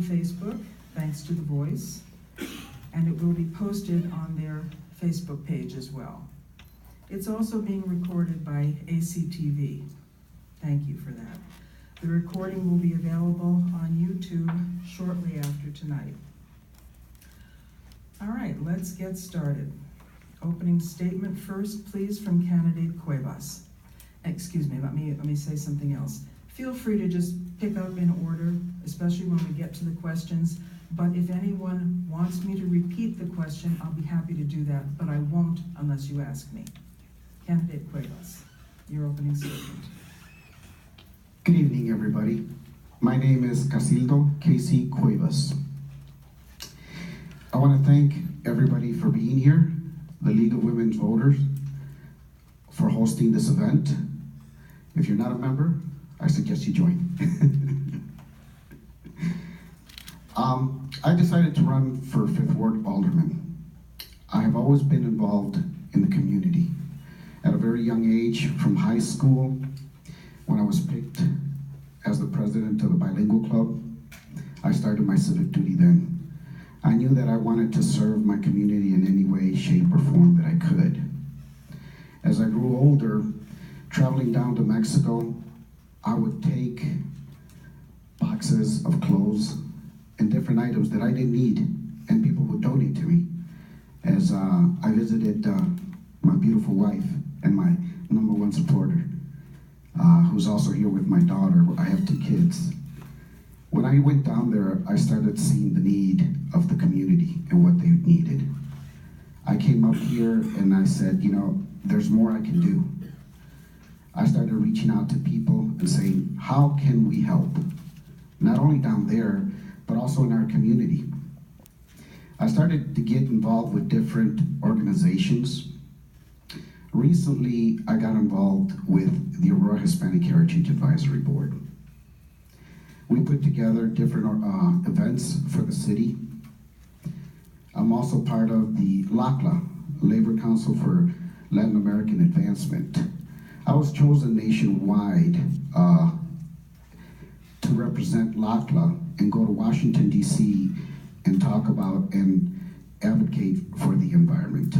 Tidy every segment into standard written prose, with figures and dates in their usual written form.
Facebook, thanks to The Voice, and it will be posted on their Facebook page as well. It's also being recorded by ACTV. Thank you for that. The recording will be available on YouTube shortly after tonight. All right, let's get started. Opening statement first, please, from candidate Cuevas. Excuse me, let me say something else. Feel free to just pick up in order, especially when we get to the questions. But if anyone wants me to repeat the question, I'll be happy to do that, but I won't unless you ask me. Candidate Cuevas, your opening statement. Good evening, everybody. My name is Casildo Casey Cuevas. I want to thank everybody for being here, the League of Women's Voters, for hosting this event. If you're not a member, I suggest you join. I decided to run for 5th Ward Alderman. I have always been involved in the community. At a very young age, from high school, when I was picked as the president of the Bilingual Club, I started my civic duty then. I knew that I wanted to serve my community in any way, shape, or form that I could. As I grew older, traveling down to Mexico, I would take boxes of clothes and different items that I didn't need, and people would donate to me. As I visited my beautiful wife and my #1 supporter, who's also here with my daughter. I have 2 kids. When I went down there, I started seeing the need of the community and what they needed. I came up here and I said, you know, there's more I can do. I started reaching out to people and saying, how can we help? Not only down there, but also in our community. I started to get involved with different organizations. Recently, I got involved with the Aurora Hispanic Heritage Advisory Board. We put together different events for the city. I'm also part of the LACLA, Labor Council for Latin American Advancement. I was chosen nationwide to represent LACLA and go to Washington, D.C. and talk about and advocate for the environment.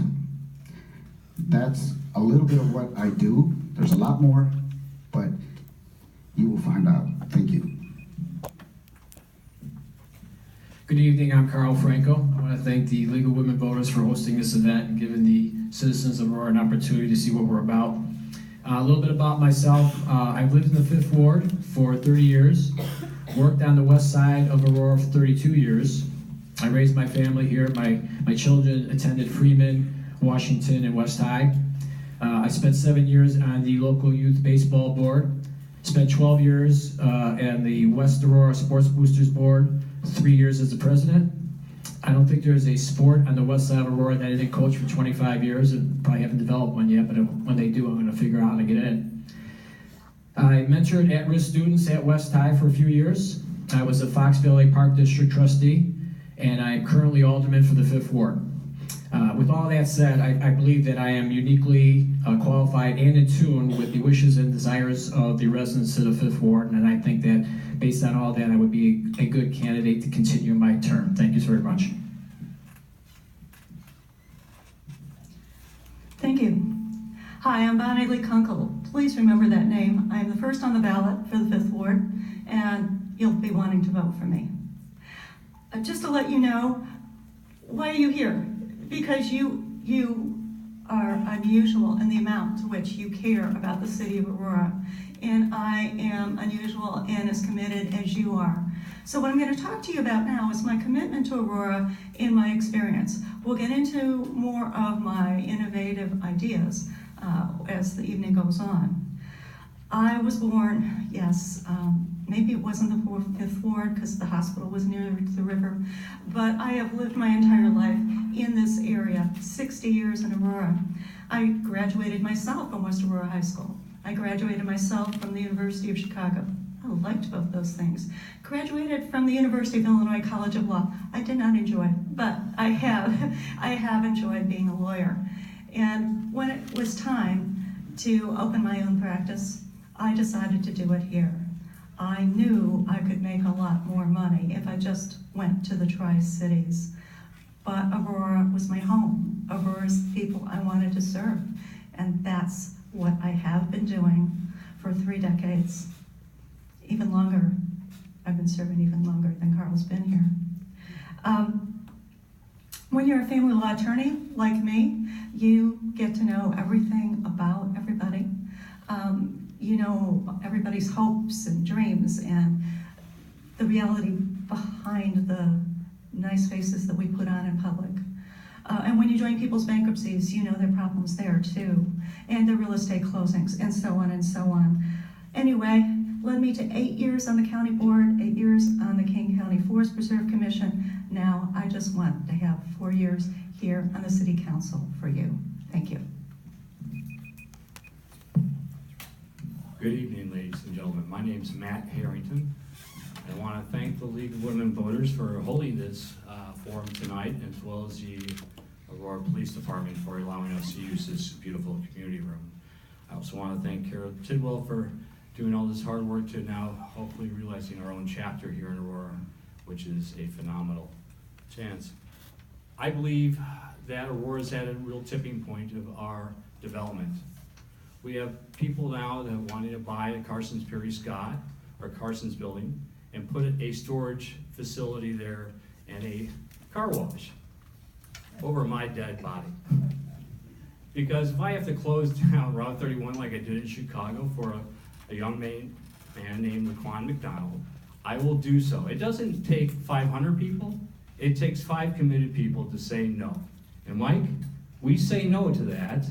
That's a little bit of what I do. There's a lot more, but you will find out. Thank you. Good evening, I'm Carl Franco. I want to thank the League of Women Voters for hosting this event and giving the citizens of Aurora an opportunity to see what we're about. A little bit about myself. I've lived in the 5th Ward for 30 years, worked on the west side of Aurora for 32 years. I raised my family here. My children attended Freeman, Washington, and West High. I spent 7 years on the local youth baseball board, spent 12 years on the West Aurora Sports Boosters board, 3 years as the president. I don't think there's a sport on the west side of Aurora that I didn't coach for 25 years, and probably haven't developed one yet, but when they do, I'm going to figure out how to get in. I mentored at-risk students at West High for a few years. I was a Fox Valley Park District trustee, and I'm currently alderman for the 5th Ward. With all that said, I believe that I am uniquely qualified and in tune with the wishes and desires of the residents of the 5th Ward, and I think that based on all that, I would be a good candidate to continue my term. Thank you very much. Thank you. Hi, I'm Bonnie Lee Kunkel. Please remember that name. I am the first on the ballot for the 5th Ward, and you'll be wanting to vote for me. Just to let you know, why are you here? Because you are unusual in the amount to which you care about the city of Aurora. And I am unusual and as committed as you are. So what I'm going to talk to you about now is my commitment to Aurora in my experience. We'll get into more of my innovative ideas as the evening goes on. I was born, yes, maybe it wasn't the 5th Ward because the hospital was near the river, but I have lived my entire life in this area, 60 years in Aurora. I graduated myself from West Aurora High School. I graduated myself from the University of Chicago. I liked both those things. Graduated from the University of Illinois College of Law. I did not enjoy, but I have enjoyed being a lawyer. And when it was time to open my own practice, I decided to do it here. I knew I could make a lot more money if I just went to the Tri-Cities. But Aurora was my home. Aurora's people I wanted to serve. And that's what I have been doing for 3 decades. Even longer. I've been serving even longer than Carl's been here. When you're a family law attorney like me, you get to know everything about everybody. You know everybody's hopes and dreams and the reality behind the nice faces that we put on in public. And when you join people's bankruptcies, you know their problems there too, and their real estate closings, and so on and so on. Anyway, led me to 8 years on the county board, 8 years on the Kane County Forest Preserve Commission. Now I just want to have 4 years here on the City Council for you. Thank you. Good evening, ladies and gentlemen. My name is Matt Harrington. I want to thank the League of Women Voters for holding this forum tonight, as well as the Aurora Police Department for allowing us to use this beautiful community room. I also want to thank Carol Tidwell for doing all this hard work to now hopefully realizing our own chapter here in Aurora, which is a phenomenal chance. I believe that Aurora's at a real tipping point of our development. We have people now that are wanting to buy a Carson's Perry Scott or Carson's building and put a storage facility there and a car wash over my dead body. Because if I have to close down Route 31 like I did in Chicago for a young man named Laquan McDonald, I will do so. It doesn't take 500 people, it takes 5 committed people to say no. And Mike, we say no to that,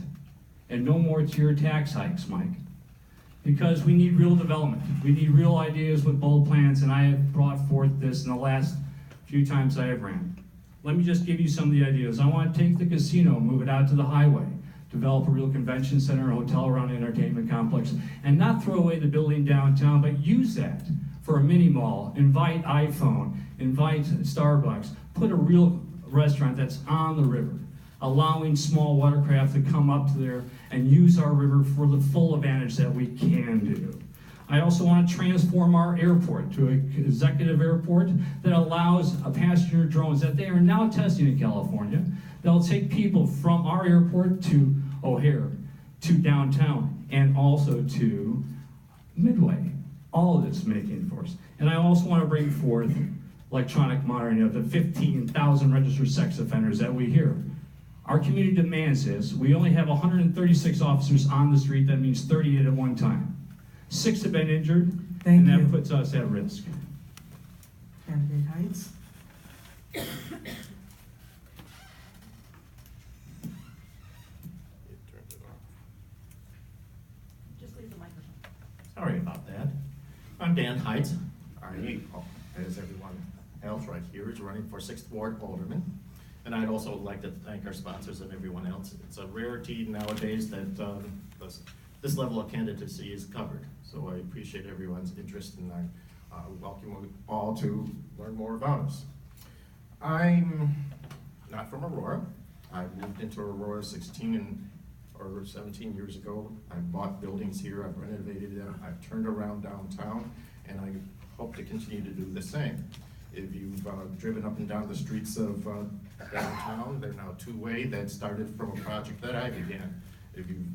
and no more to your tax hikes, Mike. Because we need real development. We need real ideas with bold plans, and I have brought forth this in the last few times I have ran. Let me just give you some of the ideas. I want to take the casino, move it out to the highway, develop a real convention center, a hotel around an entertainment complex, and not throw away the building downtown, but use that for a mini mall, invite iPhone, invite Starbucks, put a real restaurant that's on the river, allowing small watercraft to come up to there and use our river for the full advantage that we can do. I also want to transform our airport to an executive airport that allows passenger drones that they are now testing in California. They'll take people from our airport to O'Hare, to downtown, and also to Midway. All of this making force. And I also want to bring forth electronic monitoring of the 15,000 registered sex offenders that we hear. Our community demands this. We only have 136 officers on the street. That means 38 at one time. 6 have been injured, and that puts us at risk. Candidate Heights. Just leave the microphone. Sorry about that. I'm Dan Heights. As everyone else right here, is running for 6th Ward Alderman. And I'd also like to thank our sponsors and everyone else. It's a rarity nowadays that this level of candidacy is covered. So I appreciate everyone's interest, and I welcome you all to learn more about us. I'm not from Aurora. I moved into Aurora 16 or 17 years ago. I bought buildings here, I've renovated them, I've turned around downtown, and I hope to continue to do the same. If you've driven up and down the streets of downtown, they're now 2-way. That started from a project that I began. If you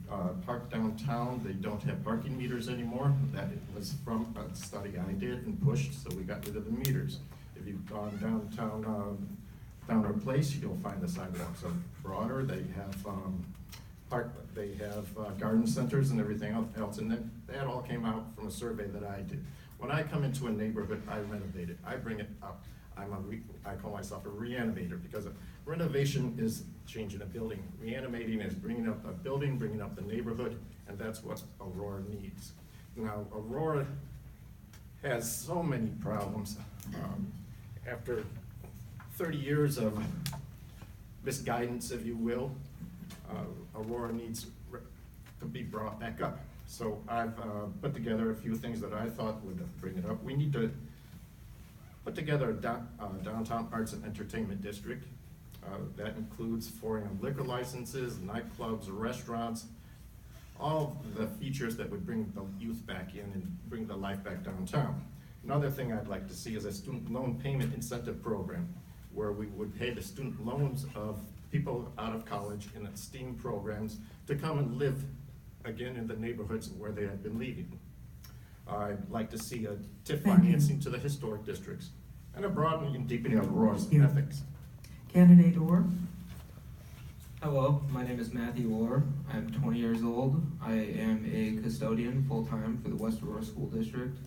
park downtown, they don't have parking meters anymore. That was from a study I did and pushed, so we got rid of the meters. If you've gone downtown, down our place, you'll find the sidewalks are broader. They have garden centers and everything else, and that all came out from a survey that I did. When I come into a neighborhood, I renovate it. I bring it up. I call myself a reanimator, because a renovation is changing a building. Reanimating is bringing up a building, bringing up the neighborhood, and that's what Aurora needs. Now, Aurora has so many problems. After 30 years of misguidance, if you will, Aurora needs to be brought back up. So I've put together a few things that I thought would bring it up. We need to put together a downtown arts and entertainment district. That includes 4 liquor licenses, nightclubs, restaurants, all the features that would bring the youth back in and bring the life back downtown. Another thing I'd like to see is a student loan payment incentive program where we would pay the student loans of people out of college in STEAM programs to come and live again in the neighborhoods where they had been leaving. I'd like to see a TIF Thank you. financing to the historic districts and a broadening and deepening of Aurora's Thank you. ethics. Candidate Orr? Hello, my name is Matthew Orr. I'm 20 years old. I am a custodian full-time for the West Aurora School District.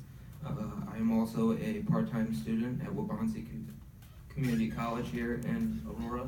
I am also a part-time student at Waubonsee Community College here in Aurora.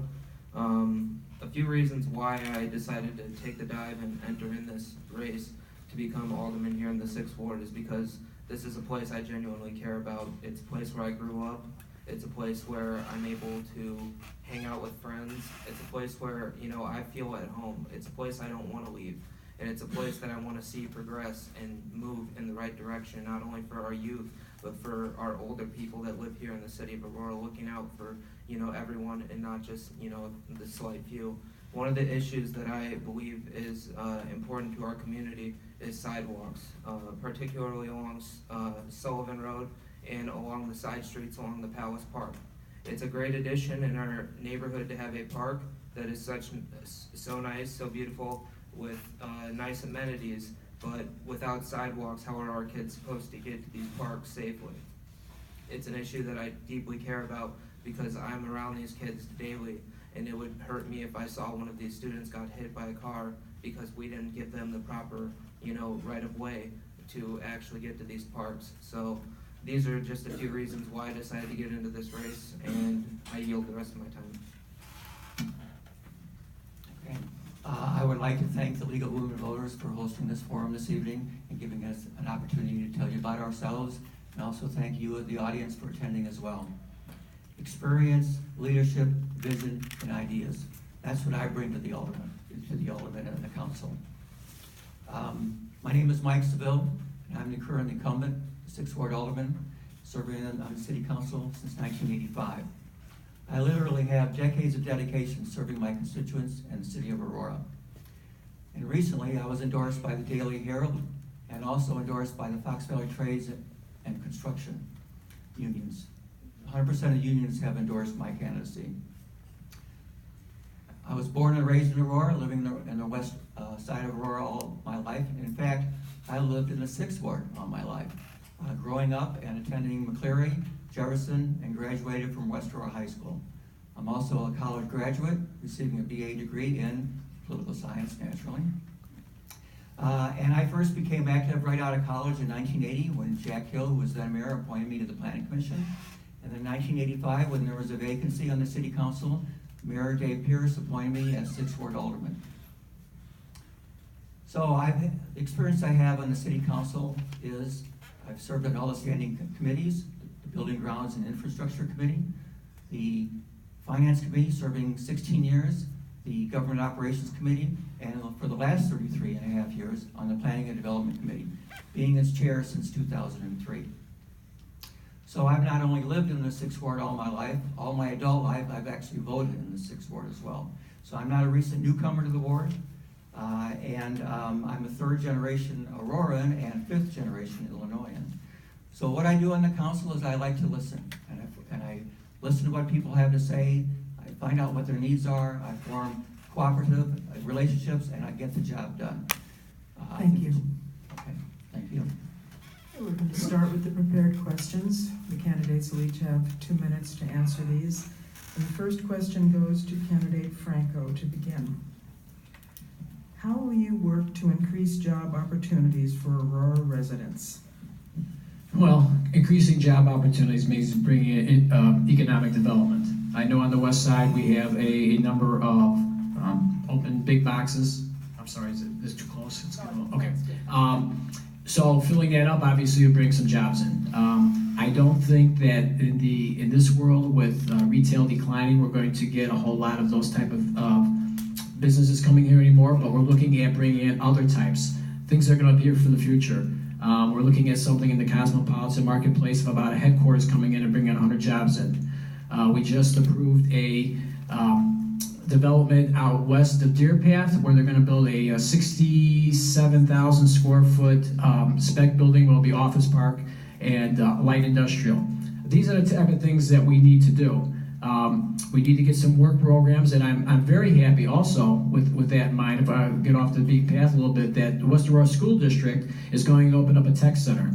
A few reasons why I decided to take the dive and enter in this race to become alderman here in the 6th Ward is because this is a place I genuinely care about. It's a place where I grew up. It's a place where I'm able to hang out with friends. It's a place where, you know, I feel at home. It's a place I don't want to leave. And it's a place that I want to see progress and move in the right direction, not only for our youth, but for our older people that live here in the city of Aurora, looking out for, you know, everyone and not just, you know, the slight few. One of the issues that I believe is important to our community is sidewalks, particularly along Sullivan Road and along the side streets along the Palace Park. It's a great addition in our neighborhood to have a park that is so nice, so beautiful, with nice amenities, but without sidewalks, how are our kids supposed to get to these parks safely? It's an issue that I deeply care about because I'm around these kids daily, and it would hurt me if I saw one of these students got hit by a car because we didn't give them the proper, you know, right of way to actually get to these parks. So these are just a few reasons why I decided to get into this race, and I yield the rest of my time. Okay. I would like to thank the League of Women Voters for hosting this forum this evening and giving us an opportunity to tell you about ourselves, and also thank you, the audience, for attending as well. Experience, leadership, vision, and ideas. That's what I bring to the alderman and the council. My name is Mike Seville, and I'm the current incumbent, 6th Ward Alderman, serving on the City Council since 1985. I literally have decades of dedication serving my constituents and the City of Aurora. And recently, I was endorsed by the Daily Herald and also endorsed by the Fox Valley Trades and Construction unions. 100% of unions have endorsed my candidacy. I was born and raised in Aurora, living in the west side of Aurora all my life. In fact, I lived in the 6th Ward all my life, growing up and attending McCleary, Jefferson, and graduated from West Aurora High School. I'm also a college graduate, receiving a BA degree in political science, naturally. And I first became active right out of college in 1980 when Jack Hill, who was then mayor, appointed me to the Planning Commission. And in 1985, when there was a vacancy on the City Council, Mayor Dave Pierce appointed me as 6th Ward Alderman. So the experience I have on the City Council is I've served on all the standing committees, the Building Grounds and Infrastructure Committee, the Finance Committee, serving 16 years, the Government Operations Committee, and for the last 33 and a half years on the Planning and Development Committee, being its chair since 2003. So I've not only lived in the 6th Ward all my life, all my adult life, I've actually voted in the 6th Ward as well. So I'm not a recent newcomer to the ward, and I'm a 3rd generation Auroran and 5th generation Illinoisan. So what I do on the council is I like to listen, and I listen to what people have to say, I find out what their needs are, I form cooperative relationships, and I get the job done. Thank you. Okay, thank you. We're going to start with the prepared questions. The candidates will each have 2 minutes to answer these. And the first question goes to candidate Franco to begin. How will you work to increase job opportunities for Aurora residents? Well, increasing job opportunities means bringing in economic development. I know on the west side we have a number of open big boxes. I'm sorry, is this too close? It's okay. So filling that up obviously will bring some jobs in. I don't think that in this world with retail declining, we're going to get a whole lot of those type of businesses coming here anymore. But we're looking at bringing in other types, things that are going to be here for the future. We're looking at something in the cosmopolitan marketplace of about a headquarters coming in and bringing 100 jobs in. We just approved a development out west of Deer Path, where they're going to build a 67,000 square foot spec building. Will be office park and light industrial. These are the type of things that we need to do. We need to get some work programs, and I'm very happy also with that in mind, if I get off the beaten path a little bit, that the West Aurora School District is going to open up a tech center.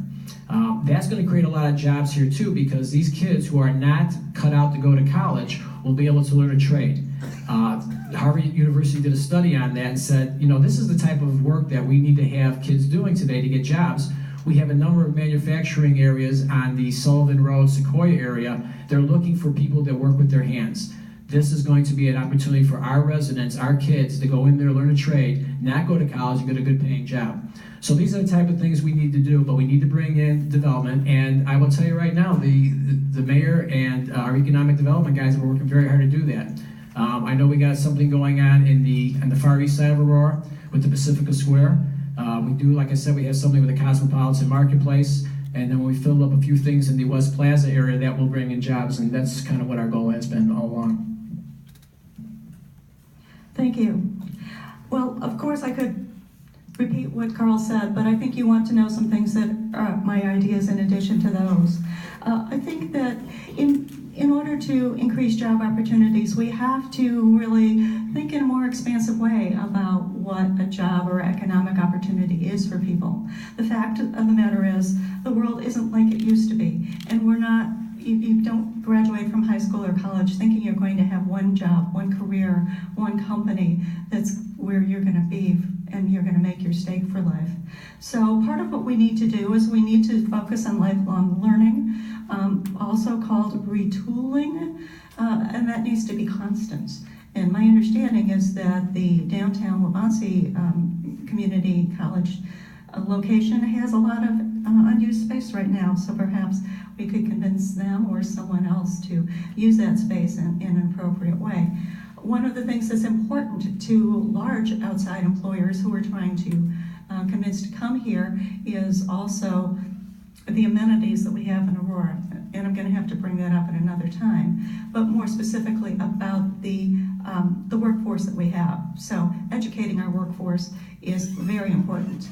That's going to create a lot of jobs here too, because these kids who are not cut out to go to college will be able to learn a trade. Harvard University did a study on that and said, this is the type of work that we need to have kids doing today to get jobs. We have a number of manufacturing areas on the Sullivan Road, Sequoia area. They're looking for people that work with their hands. This is going to be an opportunity for our residents, our kids, to go in there, learn a trade, not go to college, and get a good paying job. So these are the type of things we need to do, but we need to bring in development. And I will tell you right now, the mayor and our economic development guys are working very hard to do that. I know we got something going on on the far east side of Aurora with the Pacifica Square. We do, like I said, we have something with the Cosmopolitan Marketplace, and then when we fill up a few things in the West Plaza area, that will bring in jobs, and that's kind of what our goal has been all along. Thank you. Well, of course, I could repeat what Carl said, but I think you want to know some things that are my ideas in addition to those. I think that in order to increase job opportunities, we have to really think in a more expansive way about what a job or economic opportunity is for people. The fact of the matter is, the world isn't like it used to be, and we're not, you don't graduate from high school or college thinking you're going to have one job, one career, one company that's where you're going to be and you're going to make your stake for life. So part of what we need to do is we need to focus on lifelong learning, also called retooling, and that needs to be constant. And my understanding is that the downtown Wabansie Community College location has a lot of unused space right now, so perhaps we could convince them or someone else to use that space in an appropriate way. One of the things that's important to large outside employers who are trying to convince to come here is also the amenities that we have in Aurora. And I'm going to have to bring that up at another time, but more specifically about the workforce that we have. So educating our workforce is very important.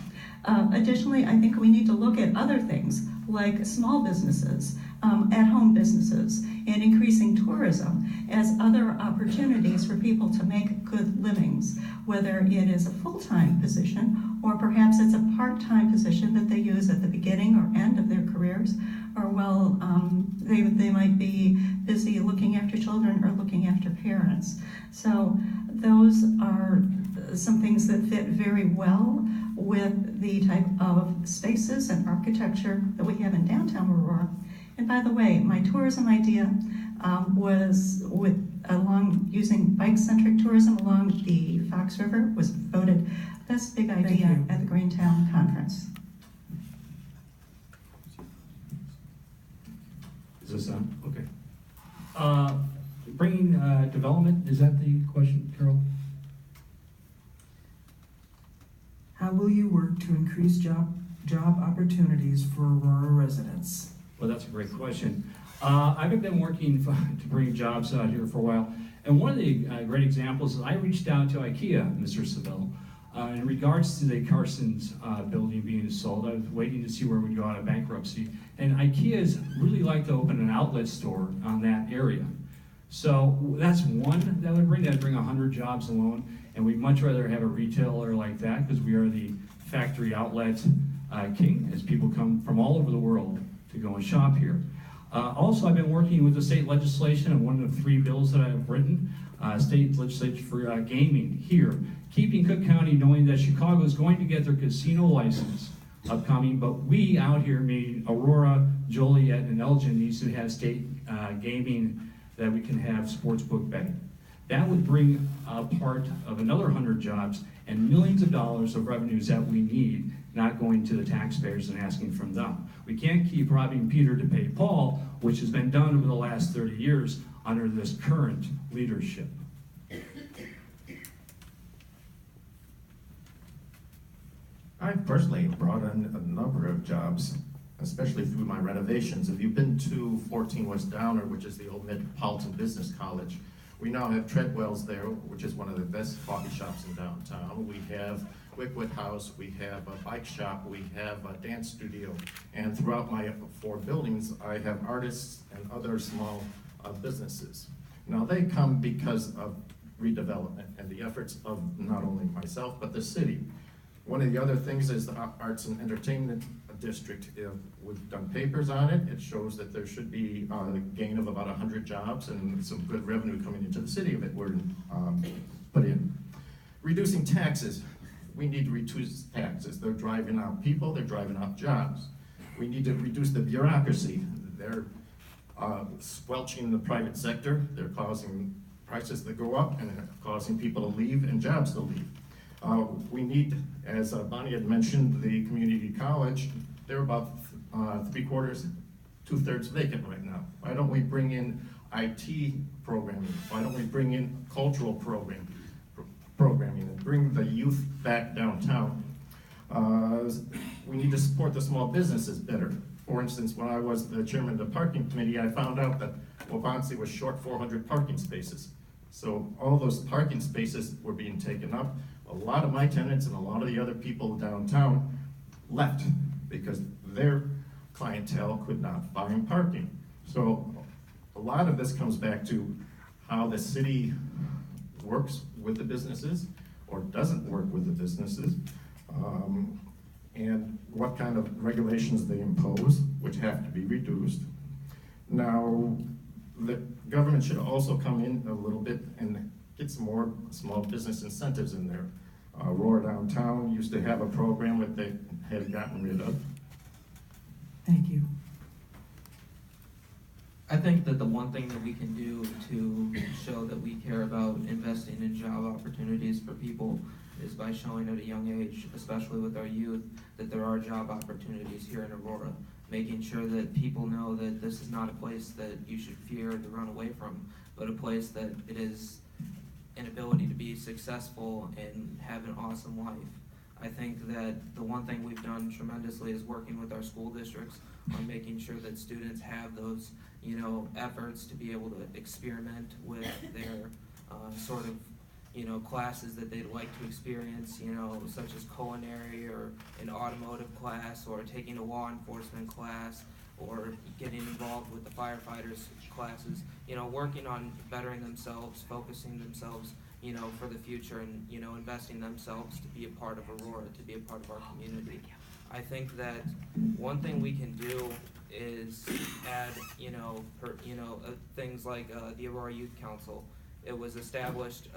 Additionally, I think we need to look at other things like small businesses, at-home businesses, and increasing tourism as other opportunities for people to make good livings, whether it is a full-time position or perhaps it's a part-time position that they use at the beginning or end of their careers, or they might be busy looking after children or looking after parents. So those are some things that fit very well with the type of spaces and architecture that we have in downtown Aurora. And by the way, my tourism idea was using bike-centric tourism along the Fox River was voted best big idea at the Greentown Conference. Is this on? Okay. Bringing development, is that the question, Carol? How will you work to increase job opportunities for Aurora residents? Well, that's a great question. I've been working to bring jobs out here for a while, and one of the great examples is I reached out to IKEA, Mr. Seville, in regards to the Carson's building being sold. I was waiting to see where we'd go out of bankruptcy, and IKEA's really like to open an outlet store on that area. So that's one that would bring. That'd bring 100 jobs alone, and we'd much rather have a retailer like that because we are the factory outlet king, as people come from all over the world to go and shop here. Also, I've been working with the state legislation on one of 3 bills that I've written, state legislation for gaming here, keeping Cook County knowing that Chicago is going to get their casino license upcoming, but we out here, meaning Aurora, Joliet, and Elgin, needs to have state gaming that we can have sportsbook betting. That would bring a part of another 100 jobs and millions of dollars of revenues that we need, not going to the taxpayers and asking from them. We can't keep robbing Peter to pay Paul, which has been done over the last 30 years under this current leadership. I've personally brought in a number of jobs, especially through my renovations. If you've been to 14 West Downer, which is the old Metropolitan Business College, We now have Treadwell's there, which is one of the best coffee shops in downtown. We have Wickwood House, we have a bike shop, we have a dance studio. And throughout my 4 buildings, I have artists and other small businesses. Now they come because of redevelopment and the efforts of not only myself, but the city. One of the other things is the Arts and Entertainment District. We've done papers on it. It shows that there should be a gain of about 100 jobs and some good revenue coming into the city if it were put in. Reducing taxes. We need to reduce taxes. They're driving out people, they're driving out jobs. We need to reduce the bureaucracy. They're squelching the private sector. They're causing prices to go up and causing people to leave and jobs to leave. We need, as Bonnie had mentioned, the community college. They're about 3/4, 2/3 vacant right now. Why don't we bring in IT programming? Why don't we bring in cultural programming and bring the youth back downtown? We need to support the small businesses better. For instance, when I was the chairman of the parking committee, I found out that Waubonsee was short 400 parking spaces. So all those parking spaces were being taken up. A lot of my tenants and a lot of the other people downtown left because their clientele could not find parking. So a lot of this comes back to how the city works with the businesses or doesn't work with the businesses, and what kind of regulations they impose, which have to be reduced. Now, the government should also come in a little bit and get some more small business incentives in there. Aurora Downtown used to have a program that they had gotten rid of. Thank you. I think that the one thing that we can do to show that we care about investing in job opportunities for people is by showing at a young age, especially with our youth, that there are job opportunities here in Aurora. Making sure that people know that this is not a place that you should fear to run away from, but a place that it is an ability to be successful and have an awesome life. I think that the one thing we've done tremendously is working with our school districts on making sure that students have those, efforts to be able to experiment with their sort of, classes that they'd like to experience, such as culinary or an automotive class or taking a law enforcement class or getting involved with the firefighters classes, working on bettering themselves, focusing themselves, for the future and, investing themselves to be a part of Aurora, to be a part of our community. I think that one thing we can do is add, things like the Aurora Youth Council. It was established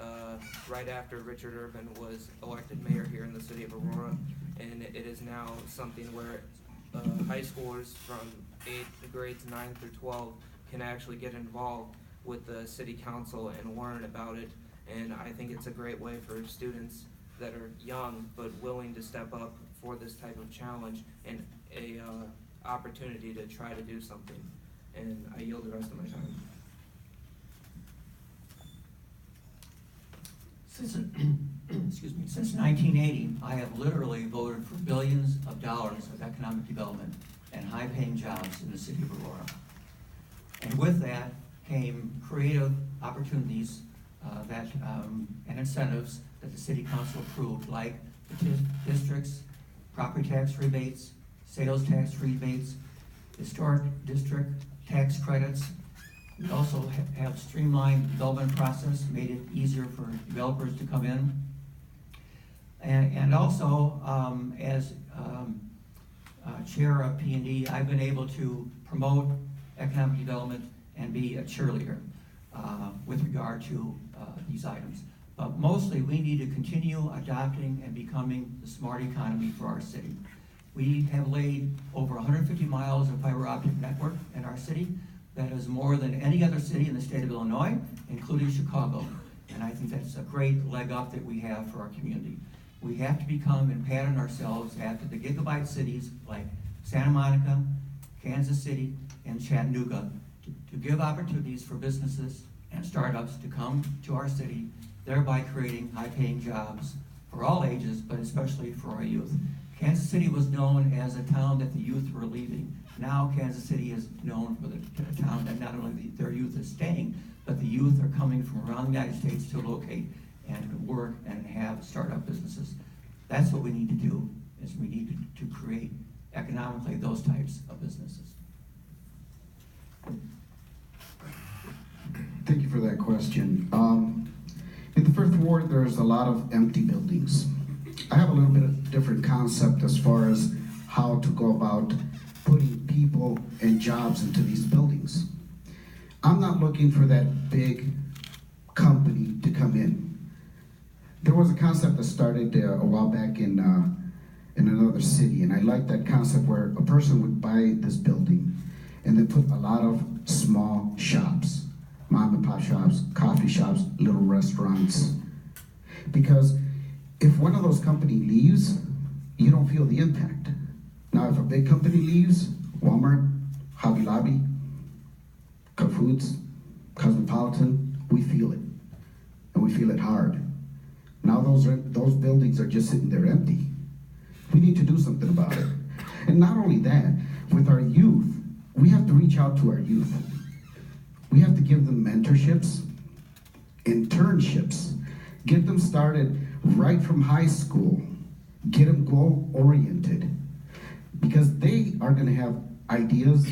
right after Richard Urban was elected mayor here in the city of Aurora, and it is now something where high schoolers from grades 9 through 12 can actually get involved with the city council and learn about it. And I think it's a great way for students that are young but willing to step up for this type of challenge and a opportunity to try to do something. And I yield the rest of my time. Since 1980, I have literally voted for billions of dollars of economic development and high-paying jobs in the city of Aurora. And with that came creative opportunities and incentives that the city council approved, like the district's property tax rebates, sales tax rebates, historic district tax credits. We also have streamlined development process, made it easier for developers to come in. And also, as chair of P&D, I've been able to promote economic development and be a cheerleader with regard to these items. But mostly, we need to continue adopting and becoming the smart economy for our city. We have laid over 150 miles of fiber optic network in our city. That is more than any other city in the state of Illinois, including Chicago. And I think that's a great leg up that we have for our community. We have to become and pattern ourselves after the gigabyte cities like Santa Monica, Kansas City, and Chattanooga to give opportunities for businesses and startups to come to our city, thereby creating high-paying jobs for all ages, but especially for our youth. Kansas City was known as a town that the youth were leaving. Now Kansas City is known for a town that not only their youth is staying, but the youth are coming from around the United States to locate and work and have startup businesses. That's what we need to do, is we need to create economically those types of businesses. Thank you for that question. In the Fifth Ward, there's a lot of empty buildings. I have a little bit of different concept as far as how to go about putting people and jobs into these buildings. I'm not looking for that big company to come in. There was a concept that started a while back in another city, and I liked that concept where a person would buy this building and then put a lot of small shops, mom and pop shops, coffee shops, little restaurants. Because if one of those companies leaves, you don't feel the impact. Now, if a big company leaves, Walmart, Hobby Lobby, Foods, Cosmopolitan, we feel it, and we feel it hard. Now those buildings are just sitting there empty. We need to do something about it. And not only that, with our youth, we have to reach out to our youth. We have to give them mentorships, internships, get them started right from high school, get them goal-oriented, because they are gonna have ideas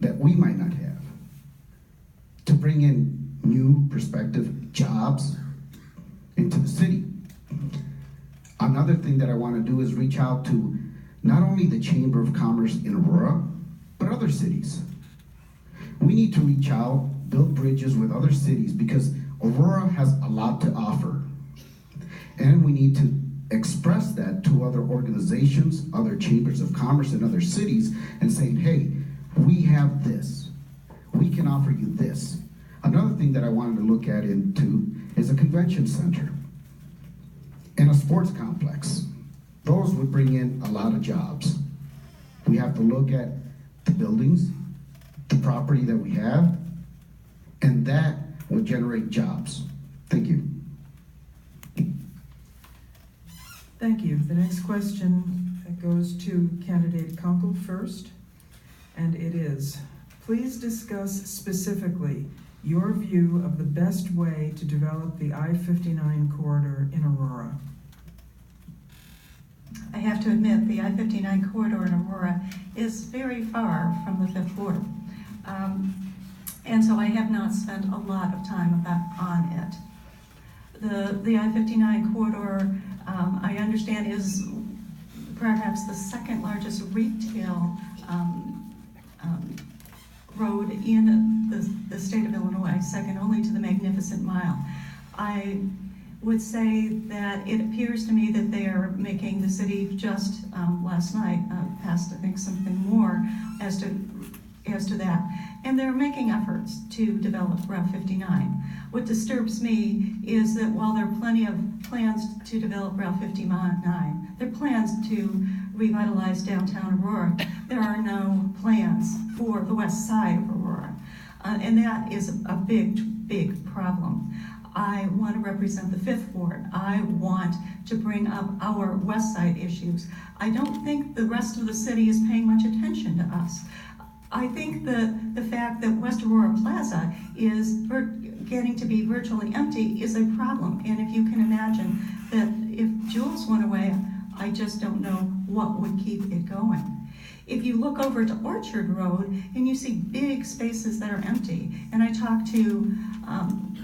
that we might not have, to bring in new prospective jobs into the city. Another thing that I want to do is reach out to not only the Chamber of Commerce in Aurora, but other cities. We need to reach out, build bridges with other cities, because Aurora has a lot to offer. And we need to express that to other organizations, other chambers of commerce in other cities, and saying, hey, we have this. We can offer you this. Another thing that I wanted to look at into is a convention center and a sports complex. Those would bring in a lot of jobs. We have to look at the buildings, the property that we have, and that will generate jobs. Thank you. Thank you. The next question goes to candidate Kunkel first, and it is, please discuss specifically your view of the best way to develop the I-59 corridor in Aurora. I have to admit, the I-59 corridor in Aurora is very far from the Fifth Ward. And so I have not spent a lot of time on it. The I-59 corridor, I understand, is perhaps the second largest retail road in the state of Illinois, second only to the Magnificent Mile. I would say that it appears to me that they are making, the city just last night passed, I think, something more as to that. And they're making efforts to develop Route 59. What disturbs me is that while there are plenty of plans to develop Route 59, there are plans to revitalize downtown Aurora, there are no plans for the west side of Aurora. And that is a big, big problem. I want to represent the Fifth Ward. I want to bring up our west side issues. I don't think the rest of the city is paying much attention to us. I think the fact that West Aurora Plaza is getting to be virtually empty is a problem. And if you can imagine that if Jules went away, I just don't know what would keep it going. If you look over to Orchard Road and you see big spaces that are empty, and I talk to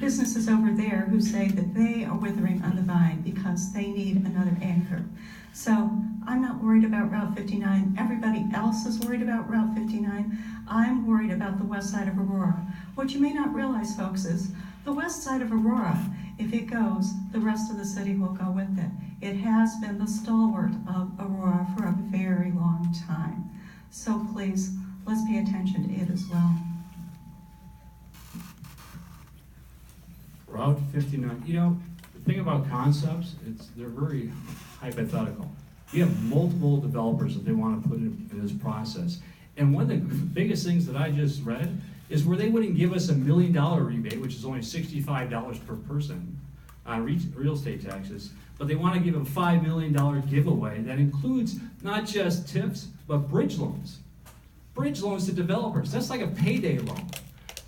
businesses over there who say that they are withering on the vine because they need another anchor. So I'm not worried about Route 59. Everybody else is worried about Route 59. I'm worried about the west side of Aurora. What you may not realize, folks, is the west side of Aurora, if it goes, the rest of the city will go with it. It has been the stalwart of Aurora for a very long time. So please, let's pay attention to it as well. Route 59, you know, the thing about concepts, they're very hypothetical. We have multiple developers that they want to put in this process. And one of the biggest things that I just read is where they wouldn't give us $1 million rebate, which is only $65 per person on real estate taxes, but they want to give a $5 million giveaway that includes not just TIFs, but bridge loans. Bridge loans to developers, that's like a payday loan.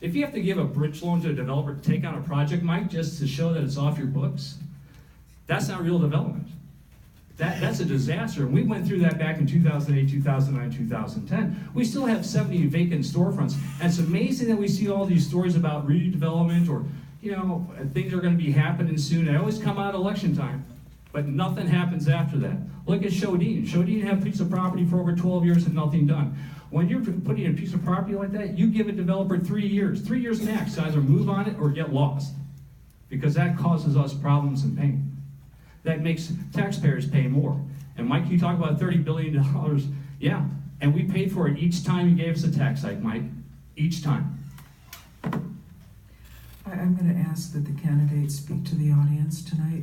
If you have to give a bridge loan to a developer to take on a project, Mike, just to show that it's off your books, that's not real development. That's a disaster. And we went through that back in 2008, 2009, 2010. We still have 70 vacant storefronts. And it's amazing that we see all these stories about redevelopment or, things are going to be happening soon. They always come out election time, but nothing happens after that. Look at Shodine. Shodine had a piece of property for over 12 years and nothing done. When you're putting a piece of property like that, you give a developer 3 years. 3 years max to either move on it or get lost, because that causes us problems and pain. That makes taxpayers pay more. And Mike, you talk about $30 billion. Yeah, and we paid for it each time you gave us a tax hike, Mike. Each time. I'm going to ask that the candidates speak to the audience tonight,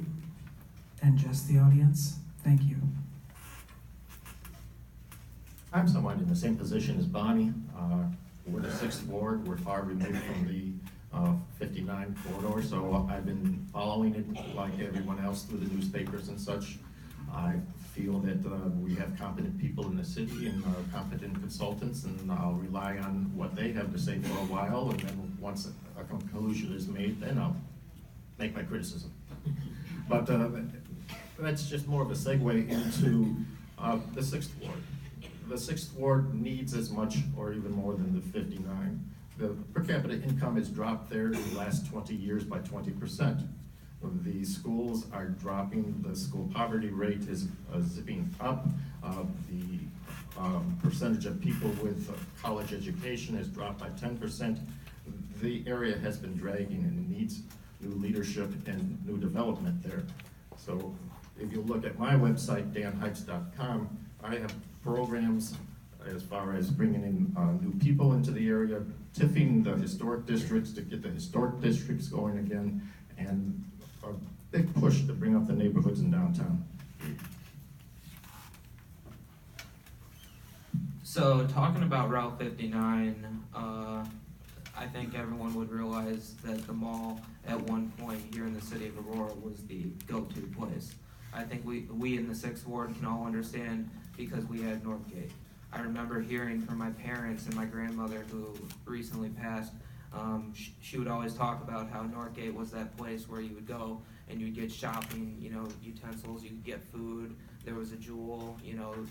and just the audience. Thank you. I'm somewhat in the same position as Bonnie. We're the 6th Ward. We're far removed from the 59 corridor, so I've been following it like everyone else through the newspapers and such. I feel that we have competent people in the city and competent consultants, and I'll rely on what they have to say for a while, and then once a conclusion is made, then I'll make my criticism. But that's just more of a segue into the 6th Ward. The 6th Ward needs as much or even more than the 59. The per capita income has dropped there in the last 20 years by 20%. The schools are dropping, the school poverty rate is zipping up. The percentage of people with college education has dropped by 10%. The area has been dragging and needs new leadership and new development there. So if you look at my website, danheights.com, I have programs as far as bringing in new people into the area, tiffing the historic districts to get the historic districts going again, and a big push to bring up the neighborhoods in downtown. So talking about Route 59, I think everyone would realize that the mall at one point here in the city of Aurora was the go-to place. I think we in the 6th Ward can all understand because we had Northgate. I remember hearing from my parents and my grandmother, who recently passed, she would always talk about how Northgate was that place where you would go and you'd get shopping, utensils, you could get food, there was a Jewel,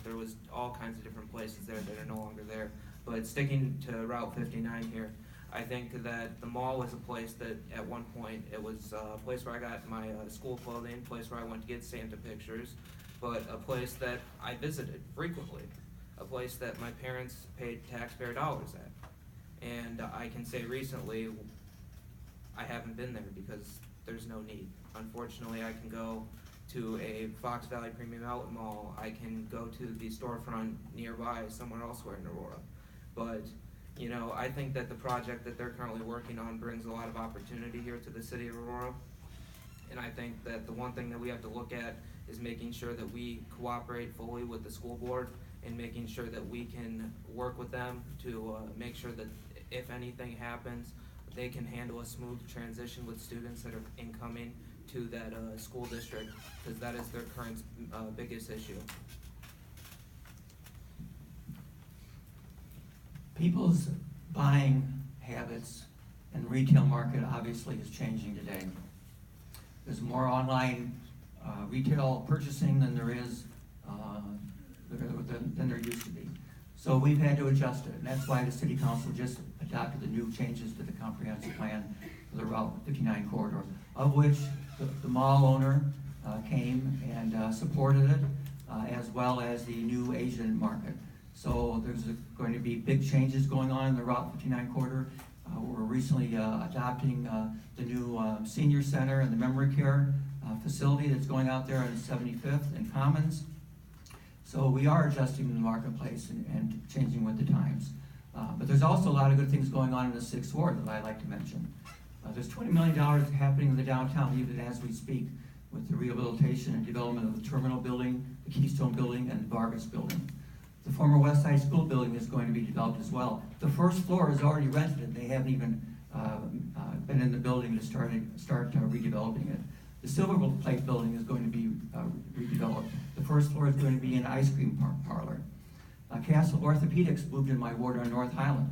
there was all kinds of different places there that are no longer there. But sticking to Route 59 here, I think that the mall was a place that at one point, it was a place where I got my school clothing, a place where I went to get Santa pictures, but a place that I visited frequently, a place that my parents paid taxpayer dollars at. And I can say recently, I haven't been there because there's no need. Unfortunately, I can go to a Fox Valley Premium Outlet Mall, I can go to the storefront nearby somewhere elsewhere in Aurora. But, I think that the project that they're currently working on brings a lot of opportunity here to the city of Aurora. And I think that the one thing that we have to look at is making sure that we cooperate fully with the school board and making sure that we can work with them to make sure that if anything happens, they can handle a smooth transition with students that are incoming to that school district, because that is their current biggest issue. People's buying habits and retail market obviously is changing today. There's more online retail purchasing than there is than there used to be. So we've had to adjust it, and that's why the City Council just adopted the new changes to the comprehensive plan for the Route 59 corridor, of which the mall owner came and supported it, as well as the new Asian market. So there's going to be big changes going on in the Route 59 corridor. We're recently adopting the new senior center and the memory care facility that's going out there on 75th and Commons. So we are adjusting the marketplace and changing with the times. But there's also a lot of good things going on in the 6th Ward that I'd like to mention. There's $20 million happening in the downtown even as we speak, with the rehabilitation and development of the Terminal Building, the Keystone Building, and the Vargas Building. The former West Side School Building is going to be developed as well. The first floor is already rented. They haven't even been in the building to start redeveloping it. The Silver Plate Building is going to be redeveloped. The first floor is going to be an ice cream parlor. Castle Orthopedics moved in my ward on North Highland.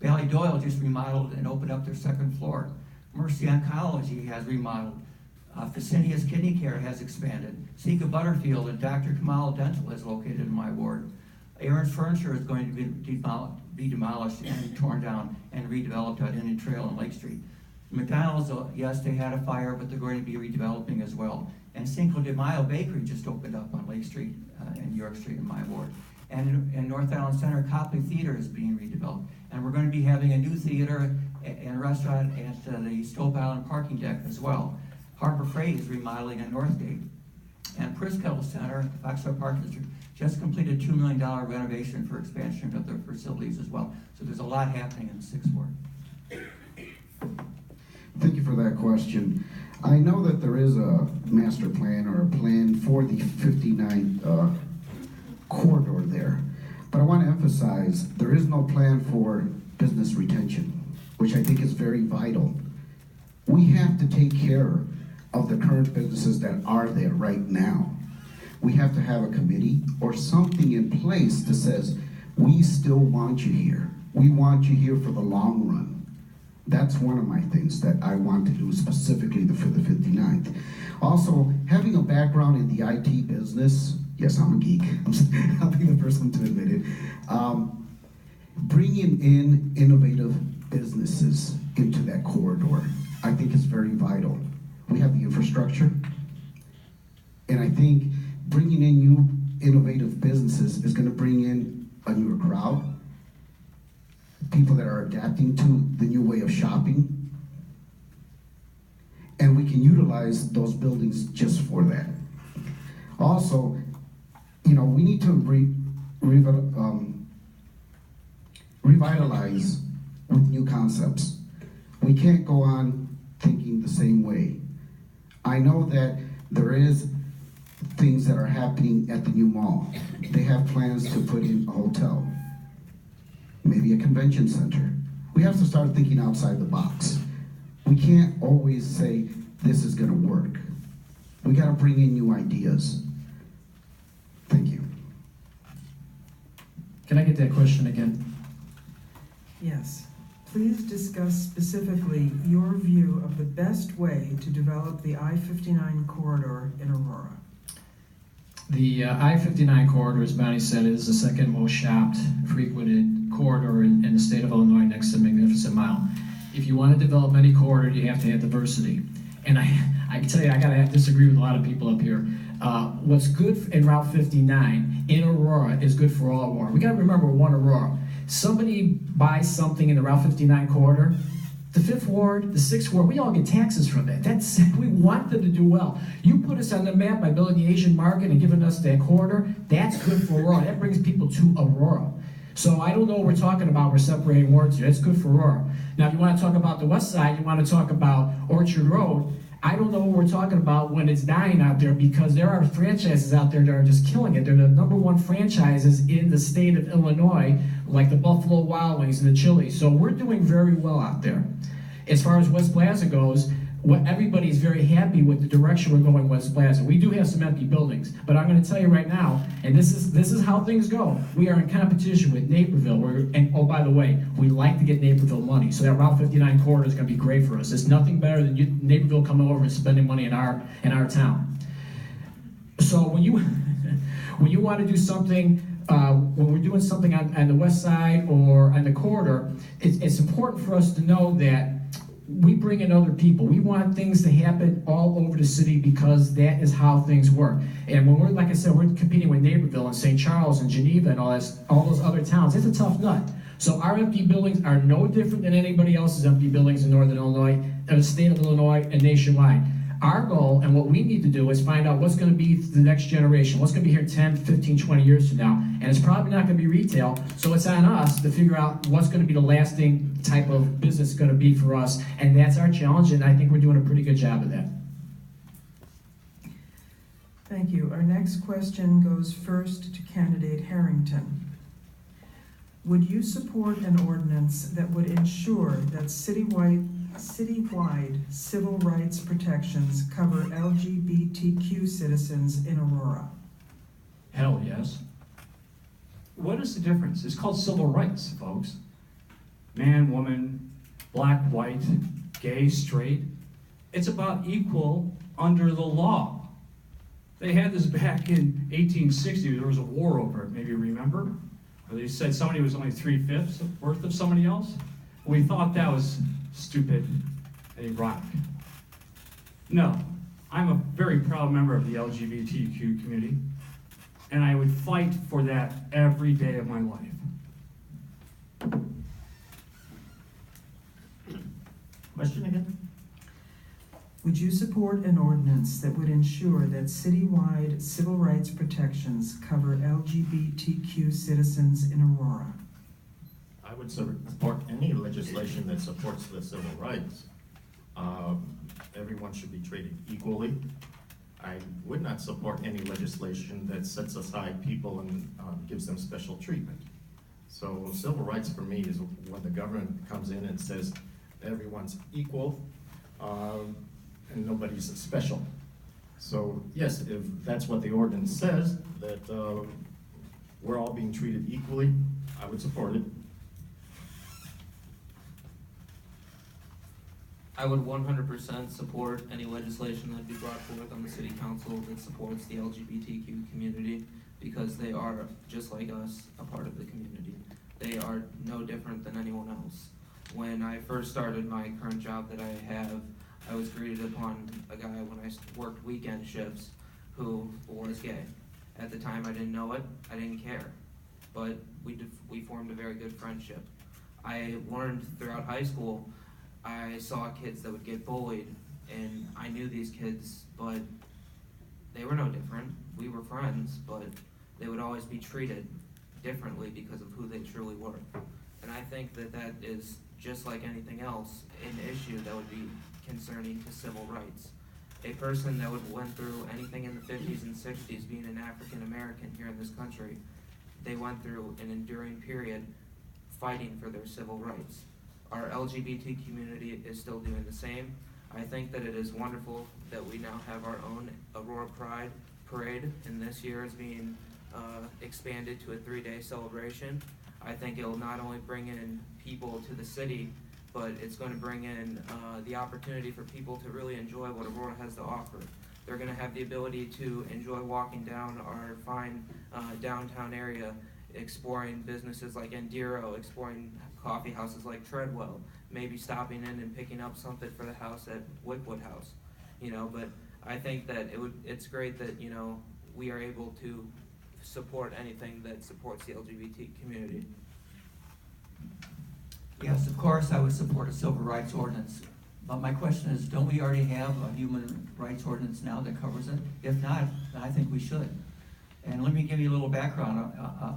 Valley Doyle just remodeled and opened up their second floor. Mercy Oncology has remodeled. Fresenius Kidney Care has expanded. Sika Butterfield and Dr. Kamal Dental is located in my ward. Aaron's Furniture is going to be demolished and torn down and redeveloped at Indian Trail and Lake Street. McDonald's, yes, they had a fire, but they're going to be redeveloping as well. And Cinco de Mayo Bakery just opened up on Lake Street and York Street in my ward. And in North Island Center, Copley Theater is being redeveloped. And we're going to be having a new theater and restaurant at the Stope Island parking deck as well. Harbor Freight is remodeling in Northgate. And Priskettle Center, the Foxwoods Park District, just completed $2 million renovation for expansion of their facilities as well. So there's a lot happening in the 6th Ward. Thank you for that question. I know that there is a master plan or a plan for the 59th corridor there, but I want to emphasize there is no plan for business retention, which I think is very vital. We have to take care of the current businesses that are there right now. We have to have a committee or something in place that says, we still want you here. We want you here for the long run. That's one of my things that I want to do specifically for the 59th. Also, having a background in the IT business, yes, I'm a geek. I'll be the first one to admit it. Bringing in innovative businesses into that corridor, I think is very vital. We have the infrastructure, and I think bringing in new innovative businesses is going to bring in a newer crowd, people that are adapting to the new way of shopping, and we can utilize those buildings just for that. Also, you know, we need to revitalize with new concepts. We can't go on thinking the same way. I know that there is things that are happening at the new mall. They have plans to put in a hotel, maybe a convention center. We have to start thinking outside the box. We can't always say this is going to work. We got to bring in new ideas. Thank you. Can I get that question again? Yes. Please discuss specifically your view of the best way to develop the I-59 corridor in Aurora. The I-59 corridor, as Bonnie said, is the second most shopped, frequented corridor in the state of Illinois next to the Magnificent Mile. If you want to develop any corridor, you have to have diversity. And I can tell you, I gotta disagree with a lot of people up here. What's good in Route 59 in Aurora is good for all Aurora. We gotta remember one Aurora. Somebody buys something in the Route 59 corridor, the 5th Ward, the 6th Ward, we all get taxes from that. We want them to do well. You put us on the map by building the Asian market and giving us that corridor, that's good for Aurora. That brings people to Aurora. So I don't know what we're talking about, we're separating wards here. That's good for Aurora. Now if you want to talk about the west side, you want to talk about Orchard Road, I don't know what we're talking about when it's dying out there, because there are franchises out there that are just killing it. They're the #1 franchises in the state of Illinois, like the Buffalo Wild Wings and the Chili's. So we're doing very well out there. As far as West Plaza goes, everybody's very happy with the direction we're going West Plaza. We do have some empty buildings, but I'm going to tell you right now, and this is how things go. We are in competition with Naperville, and oh, by the way, we like to get Naperville money, so that Route 59 corridor is going to be great for us. It's nothing better than Naperville coming over and spending money in our town. So when you when you want to do something, when we're doing something on the west side or on the corridor, it's important for us to know that we bring in other people. We want things to happen all over the city because that is how things work. And when we're, like I said, we're competing with Naperville and St. Charles and Geneva and all those other towns, it's a tough nut. So our empty buildings are no different than anybody else's empty buildings in Northern Illinois, the state of Illinois, and nationwide. Our goal and what we need to do is find out what's going to be the next generation, what's going to be here 10, 15, 20 years from now. And it's probably not going to be retail, so it's on us to figure out what's going to be the lasting type of business going to be for us. And that's our challenge, and I think we're doing a pretty good job of that. Thank you. Our next question goes first to candidate Harrington. Would you support an ordinance that would ensure that citywide civil rights protections cover LGBTQ citizens in Aurora? Hell yes. What is the difference? It's called civil rights, folks. man, woman, black, white, gay, straight. It's about equal under the law. They had this back in 1860. There was a war over it, maybe you remember? Where they said somebody was only 3/5 worth of somebody else. We thought that was stupid and ironic. No, I'm a very proud member of the LGBTQ community, and I would fight for that every day of my life. Question again? Would you support an ordinance that would ensure that citywide civil rights protections cover LGBTQ citizens in Aurora? I would support any legislation that supports the civil rights. Everyone should be treated equally. I would not support any legislation that sets aside people and gives them special treatment. So civil rights for me is when the government comes in and says everyone's equal and nobody's special. So yes, if that's what the ordinance says, that we're all being treated equally, I would support it. I would 100% support any legislation that be brought forth on the city council that supports the LGBTQ community, because they are, just like us, a part of the community. They are no different than anyone else. When I first started my current job that I have, I was greeted upon a guy when I worked weekend shifts who was gay. At the time, I didn't know it, I didn't care, but we formed a very good friendship. I learned throughout high school, I saw kids that would get bullied, and I knew these kids, but they were no different. We were friends, but they would always be treated differently because of who they truly were. And I think that that is, just like anything else, an issue that would be concerning to civil rights. A person that went through anything in the 50s and 60s, being an African American here in this country, they went through an enduring period fighting for their civil rights. Our LGBT community is still doing the same. I think that it is wonderful that we now have our own Aurora Pride Parade, and this year is being expanded to a 3-day celebration. I think it will not only bring in people to the city, but it's going to bring in the opportunity for people to really enjoy what Aurora has to offer. They're going to have the ability to enjoy walking down our fine downtown area, exploring businesses like Endiro, exploring coffee houses like Treadwell, maybe stopping in and picking up something for the house at Wickwood House, but I think that it's great that, we are able to support anything that supports the LGBT community. Yes, of course, I would support a civil rights ordinance. But my question is, don't we already have a human rights ordinance now that covers it? If not, then I think we should. And let me give you a little background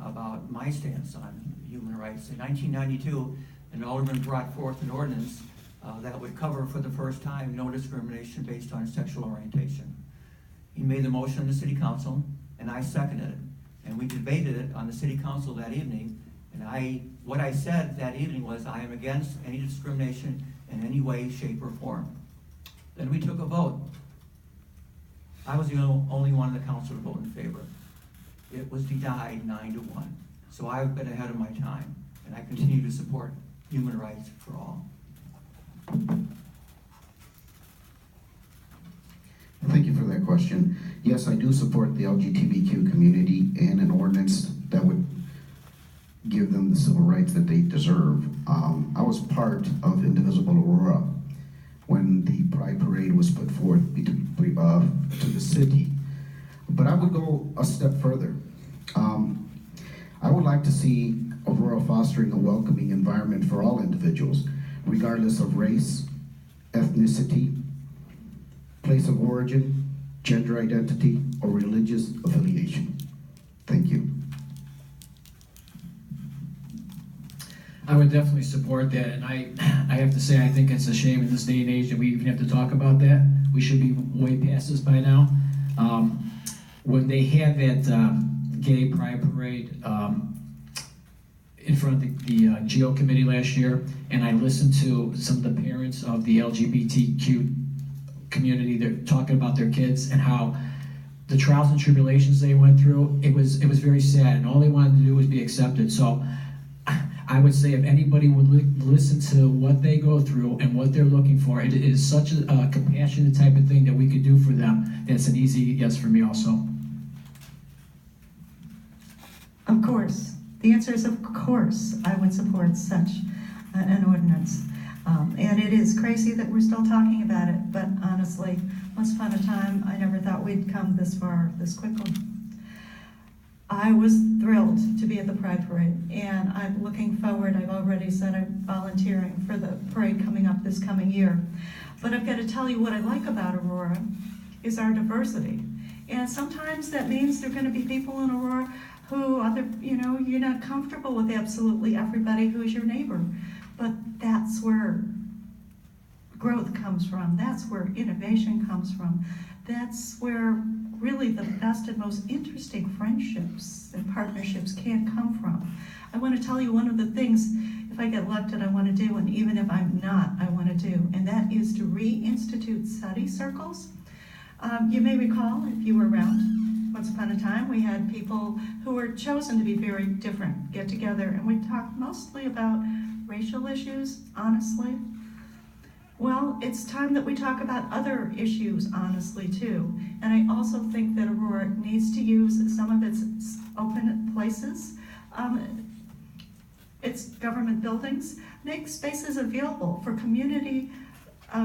about my stance on human rights. In 1992, an alderman brought forth an ordinance that would cover for the first time no discrimination based on sexual orientation. He made the motion in the city council, and I seconded it. And we debated it on the city council that evening. And what I said that evening was, I am against any discrimination in any way, shape, or form. Then we took a vote. I was the only one in the council to vote in favor. It was denied 9-1. So I've been ahead of my time, and I continue to support human rights for all. Thank you for that question. Yes, I do support the LGBTQ community and an ordinance that would give them the civil rights that they deserve. I was part of Indivisible Aurora when the Pride Parade was put forth to the city. But I would go a step further. I would like to see Aurora fostering a welcoming environment for all individuals, regardless of race, ethnicity, place of origin, gender identity, or religious affiliation. Thank you. I would definitely support that, and I have to say, I think it's a shame in this day and age that we even have to talk about that. We should be way past this by now. When they had that gay pride parade in front of the GO committee last year, and I listened to some of the parents of the LGBTQ community, they're talking about their kids and how the trials and tribulations they went through, it was very sad, and all they wanted to do was be accepted. So I would say if anybody would listen to what they go through and what they're looking for, it is such a compassionate type of thing that we could do for them. That's an easy yes for me also. Of course. The answer is of course I would support such an ordinance. And it is crazy that we're still talking about it, but honestly, once upon a time, I never thought we'd come this far this quickly. I was thrilled to be at the Pride Parade, and I'm looking forward. I've already said I'm volunteering for the parade coming up this coming year. But I've got to tell you what I like about Aurora is our diversity. And sometimes that means there are going to be people in Aurora who you're not comfortable with absolutely everybody who's your neighbor. But that's where growth comes from. That's where innovation comes from. That's where really the best and most interesting friendships and partnerships can come from. I want to tell you one of the things, if I get elected, I want to do, and even if I'm not, I want to do, and that is to reinstitute study circles. You may recall, if you were around, once upon a time, we had people who were chosen to be very different get together, and we talked mostly about racial issues, honestly. Well, it's time that we talk about other issues honestly too. And I also think that Aurora needs to use some of its open places, its government buildings, make spaces available for community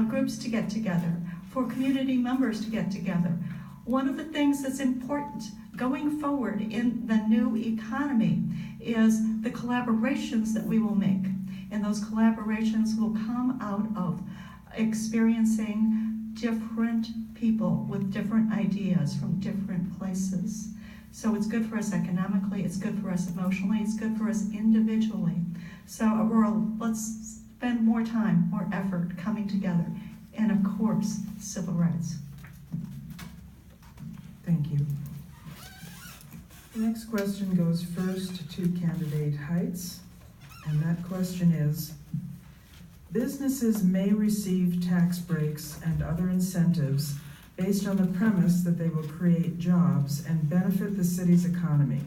groups to get together, for community members to get together. One of the things that's important going forward in the new economy is the collaborations that we will make. And those collaborations will come out of experiencing different people with different ideas from different places. So it's good for us economically, it's good for us emotionally, it's good for us individually. So Aurora, let's spend more time, more effort coming together. And of course, civil rights. Thank you. The next question goes first to candidate Heights, and that question is, businesses may receive tax breaks and other incentives based on the premise that they will create jobs and benefit the city's economy.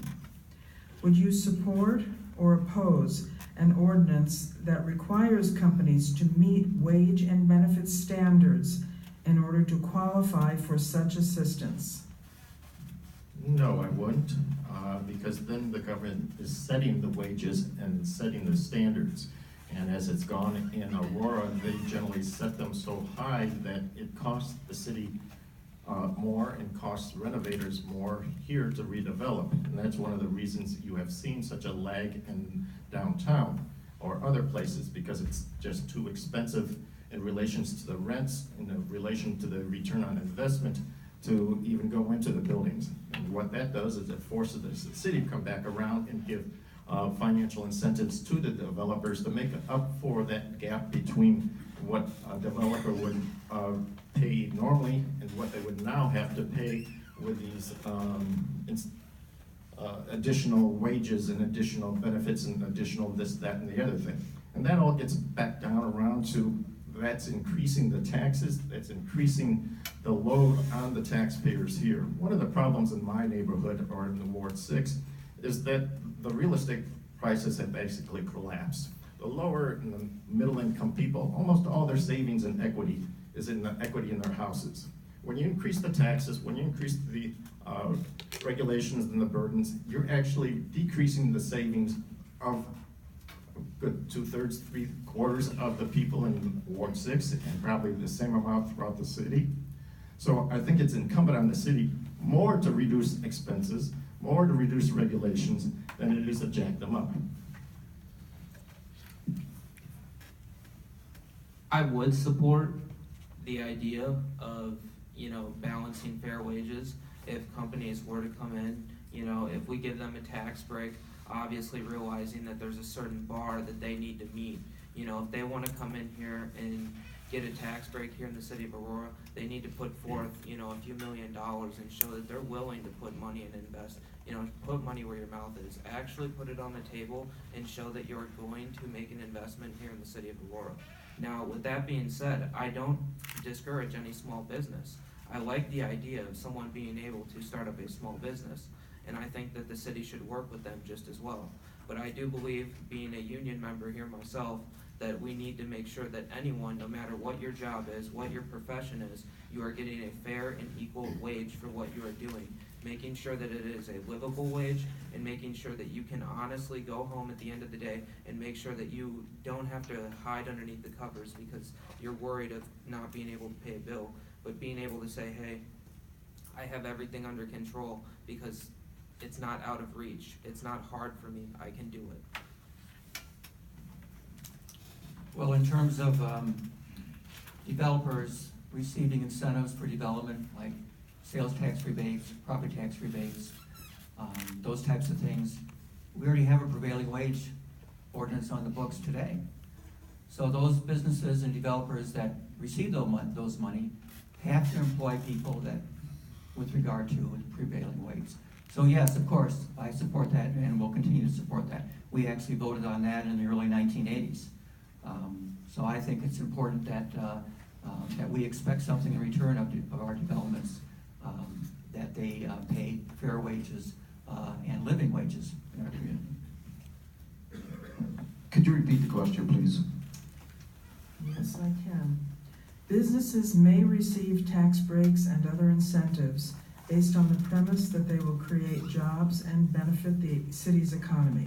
Would you support or oppose an ordinance that requires companies to meet wage and benefit standards in order to qualify for such assistance? No, I wouldn't, because then the government is setting the wages and setting the standards. And as it's gone in Aurora, they generally set them so high that it costs the city more and costs renovators more here to redevelop. And that's one of the reasons you have seen such a lag in downtown or other places, because it's just too expensive in relation to the rents, in relation to the return on investment to even go into the buildings. And what that does is it forces the city to come back around and give financial incentives to the developers to make up for that gap between what a developer would pay normally and what they would now have to pay with these additional wages and additional benefits and additional this, that, and the other thing. And that all gets back down around to that's increasing the taxes, that's increasing the load on the taxpayers here. One of the problems in my neighborhood, or in the Ward 6, is that the real estate prices have basically collapsed. The lower and the middle income people, almost all their savings and equity is in the equity in their houses. When you increase the taxes, when you increase the regulations and the burdens, you're actually decreasing the savings of a good 2/3, 3/4 of the people in Ward 6, and probably the same amount throughout the city. So I think it's incumbent on the city more to reduce expenses, more to reduce regulations than it is to jack them up. I would support the idea of, balancing fair wages if companies were to come in, if we give them a tax break, obviously realizing that there's a certain bar that they need to meet. If they want to come in here and get a tax break here in the city of Aurora, they need to put forth, a few $1 million and show that they're willing to put money and invest. Put money where your mouth is. Actually put it on the table and show that you're going to make an investment here in the city of Aurora. Now, with that being said, I don't discourage any small business. I like the idea of someone being able to start up a small business, and I think that the city should work with them just as well. But I do believe, being a union member here myself, that we need to make sure that anyone, no matter what your job is, what your profession is, you are getting a fair and equal wage for what you are doing. Making sure that it is a livable wage, and making sure that you can honestly go home at the end of the day and make sure that you don't have to hide underneath the covers because you're worried of not being able to pay a bill, but being able to say, hey, I have everything under control because it's not out of reach. It's not hard for me. I can do it. Well, in terms of developers receiving incentives for development, like sales tax rebates, property tax rebates, those types of things, we already have a prevailing wage ordinance on the books today. So those businesses and developers that receive those money have to employ people that, with regard to prevailing wage. So yes, of course, I support that and will continue to support that. We actually voted on that in the early 1980s. So I think it's important that that we expect something in return of our developments, that they pay fair wages and living wages in our community. Could you repeat the question, please? Yes, I can. Businesses may receive tax breaks and other incentives based on the premise that they will create jobs and benefit the city's economy.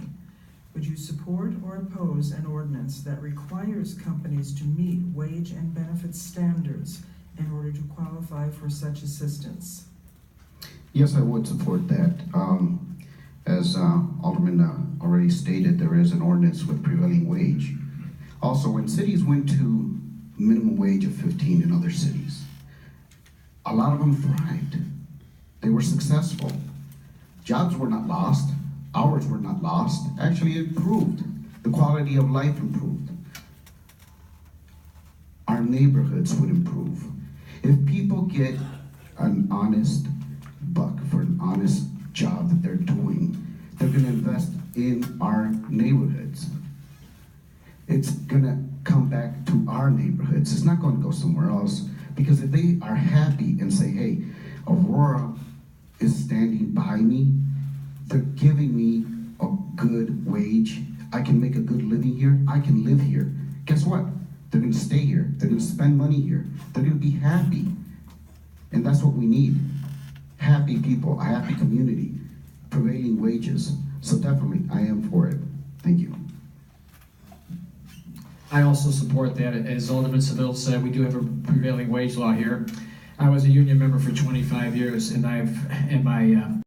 Would you support or oppose an ordinance that requires companies to meet wage and benefit standards in order to qualify for such assistance? Yes, I would support that. As Alderman already stated, there is an ordinance with prevailing wage. Also, when cities went to minimum wage of 15 in other cities, a lot of them thrived. They were successful. Jobs were not lost. Hours were not lost. Actually, it improved. The quality of life improved. Our neighborhoods would improve. If people get an honest buck for an honest job that they're doing, they're gonna invest in our neighborhoods. It's gonna come back to our neighborhoods. It's not gonna go somewhere else, because if they are happy and say, hey, Aurora is standing by me, they're giving me a good wage, I can make a good living here, I can live here. Guess what? They're gonna stay here, they're gonna spend money here, they're gonna be happy. And that's what we need. Happy people, a happy community, prevailing wages. So definitely, I am for it. Thank you. I also support that. As Alderman Seville said, we do have a prevailing wage law here. I was a union member for 25 years, and my